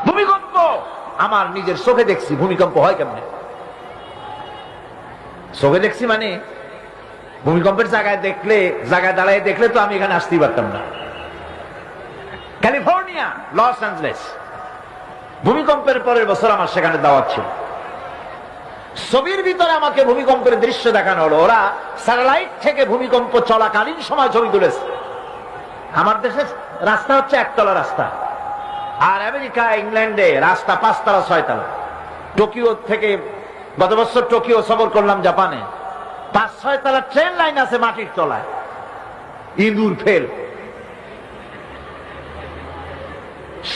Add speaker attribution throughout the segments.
Speaker 1: ভূমিকম্প আমার নিজের চোখে দেখছি। ভূমিকম্প হয় কেমনে? চোখে দেখছি মানে ভূমিকম্পের জায়গায় দাঁড়ায় দেখলে তো আমি এখানে আসতেই পারতাম না। ক্যালিফোর্নিয়া, লস অ্যাঞ্জেলেস, ভূমিকম্পের পরের বছর আমার সেখানে দাওয়াত ছিল। ছবির ভিতরে আমাকে ভূমিকম্পের দৃশ্য দেখানো হলো। ওরা স্যাটেলাইট থেকে ভূমিকম্প চলাকালীন সময় ছবি তুলেছে। আমার দেশের রাস্তা হচ্ছে একতলা রাস্তা, আর আমেরিকা ইংল্যান্ডে রাস্তা 5 তলা 6 তলা। টোকিও থেকে গত বছর টোকিও সফর করলাম, জাপানে 5-6 তলা ট্রেন লাইন আছে মাটির তলায়, ইঁদুর ফেল।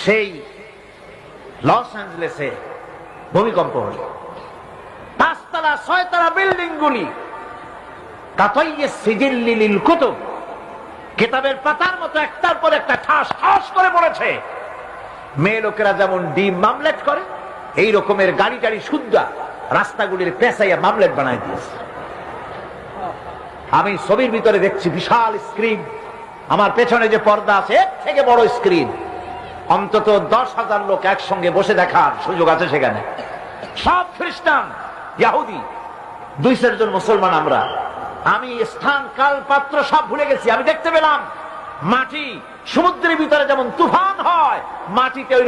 Speaker 1: সেই লস অ্যাঞ্জেলেসে ভূমিকম্প হল। 5 তলা 6 তলা বিল্ডিং গুলি কুতুব, কিতাবের পাতার মতো একটার পর একটা ঠাস ঠাস করে পড়েছে। মেয়ে লোকেরা যেমন ডিম মামলেট করে, এই রকমের গাড়ি টাড়ি শুদ্ধা রাস্তাগুলির পেঁচাইয়া মামলেট বানাই দিয়েছে। আমি ছবির ভিতরে দেখছি বিশাল স্ক্রিন, আমার পেছনে যে পর্দা আছে এর থেকে বড় স্ক্রিন, অন্তত 10,000 লোক একসঙ্গে বসে দেখার সুযোগ আছে সেখানে। সব খ্রিস্টান, ইহুদি, 2-4 জন মুসলমান। আমি স্থান কাল পাত্র সব ভুলে গেছি। আমি দেখতে পেলাম মাটি সমুদ্রের ভিতরে যেমন তুফান হয়, মাটিতে ওই